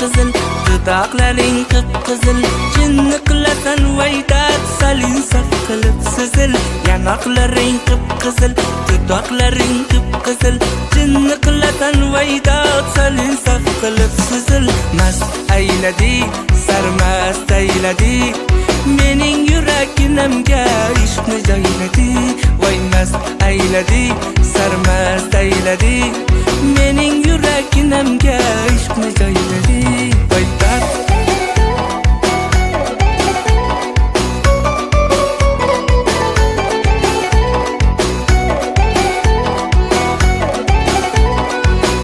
qizil, dudoqlaring qip-qizil, jinni qilasan vaydat, salin saf qilib sizil. Yanoqlaring qip-qizil, dudoqlaring qip-qizil, jinni qilasan vaydat, salin saf qilib sizil. Mast ayladi, sarmast ayladi, mening yuraginamga ishqni joyladi. Voy mast ayladi, sarmast ayladi, mening yuraginamga ishqni joyladi.